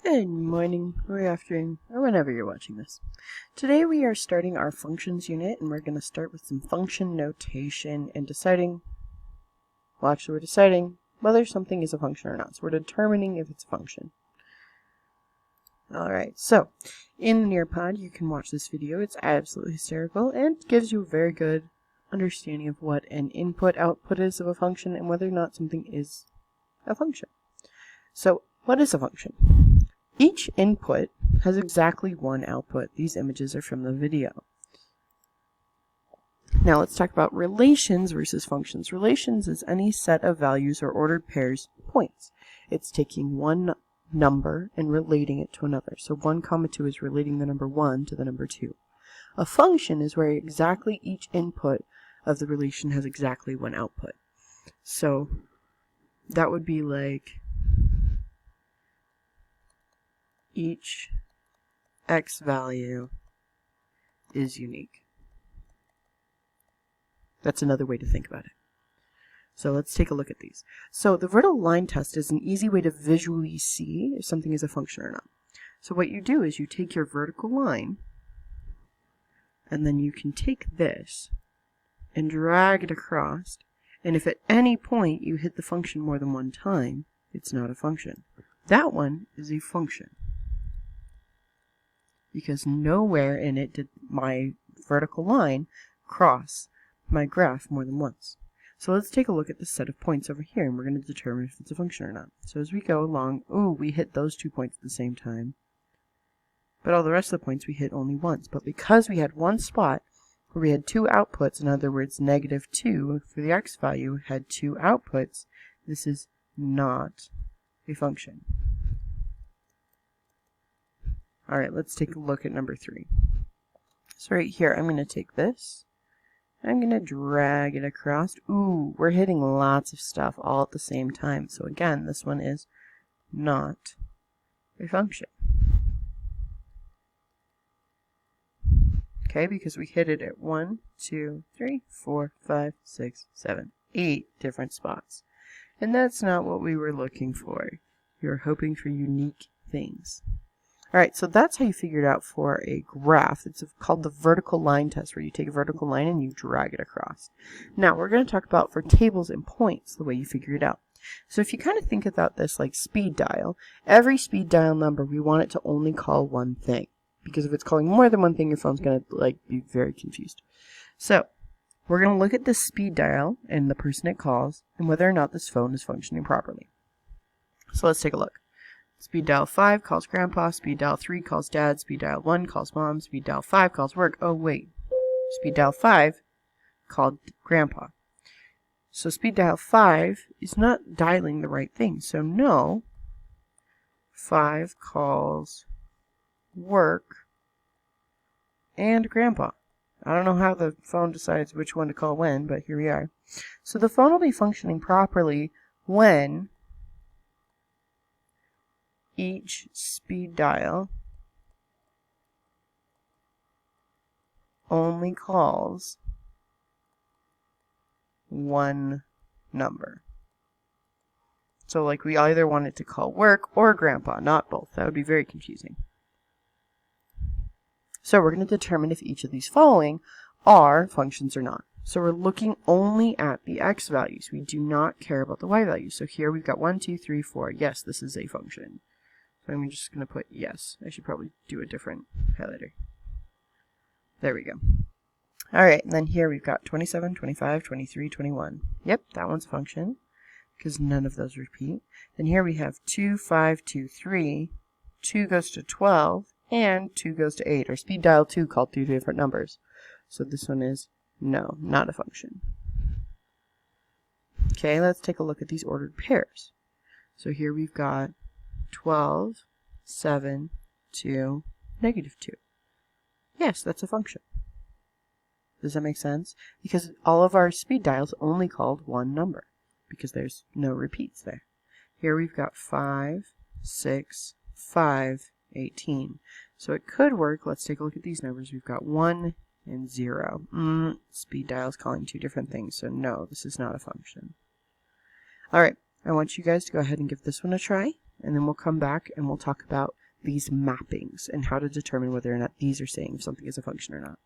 Good morning, or afternoon, or whenever you're watching this. Today we are starting our functions unit, and we're going to start with some function notation and deciding, well actually we're deciding whether something is a function or not. So we're determining if it's a function. Alright, so in Nearpod you can watch this video. It's absolutely hysterical and gives you a very good understanding of what an input-output is of a function and whether or not something is a function. So what is a function? Each input has exactly one output. These images are from the video. Now let's talk about relations versus functions. Relations is any set of values or ordered pairs of points. It's taking one number and relating it to another. So 1, 2 is relating the number 1 to the number 2. A function is where exactly each input of the relation has exactly one output. So that would be like each x value is unique. That's another way to think about it. So let's take a look at these. So the vertical line test is an easy way to visually see if something is a function or not. So what you do is you take your vertical line, and then you can take this and drag it across, and if at any point you hit the function more than one time, it's not a function. That one is a function, because nowhere in it did my vertical line cross my graph more than once. So let's take a look at this set of points over here, and we're going to determine if it's a function or not. So as we go along, we hit those 2 points at the same time, but all the rest of the points we hit only once. But because we had one spot where we had 2 outputs, in other words, -2 for the x value had 2 outputs, this is not a function. Alright, let's take a look at number 3. So right here, I'm going to take this, I'm going to drag it across. We're hitting lots of stuff all at the same time. So again, this one is not a function. Okay, because we hit it at 1, 2, 3, 4, 5, 6, 7, 8 different spots. And that's not what we were looking for. We were hoping for unique things. Alright, so that's how you figure it out for a graph. It's called the vertical line test, where you take a vertical line and you drag it across. Now, we're going to talk about for tables and points, the way you figure it out. So if you kind of think about this like speed dial, every speed dial number, we want it to only call one thing. Because if it's calling more than one thing, your phone's going to be very confused. So, we're going to look at this speed dial and the person it calls, and whether or not this phone is functioning properly. So let's take a look. Speed dial 5 calls grandpa, speed dial 3 calls dad, speed dial 1 calls mom, speed dial 5 calls work. Oh wait, speed dial 5 called grandpa. So speed dial 5 is not dialing the right thing. So no, 5 calls work and grandpa. I don't know how the phone decides which one to call when, but here we are. So the phone will be functioning properly when each speed dial only calls one number. So like we either want it to call work or grandpa, not both. That would be very confusing. So we're going to determine if each of these following are functions or not. So we're looking only at the x values. We do not care about the y values. So here we've got 1, 2, 3, 4. Yes, this is a function. So I'm just going to put yes. I should probably do a different highlighter. There we go. Alright, and then here we've got 27, 25, 23, 21. Yep, that one's a function, because none of those repeat. Then here we have 2, 5, 2, 3. 2 goes to 12, and 2 goes to 8. Our speed dial 2 called 2 different numbers. So this one is no, not a function. Okay, let's take a look at these ordered pairs. So here we've got 12, 7, 2, -2. Yes, that's a function. Does that make sense? Because all of our speed dials only called one number, because there's no repeats there. Here we've got 5, 6, 5, 18. So it could work. Let's take a look at these numbers. We've got 1 and 0. Speed dial is calling 2 different things, so no, this is not a function. Alright, I want you guys to go ahead and give this one a try. And then we'll come back and we'll talk about these mappings and how to determine whether or not these are saying if something is a function or not.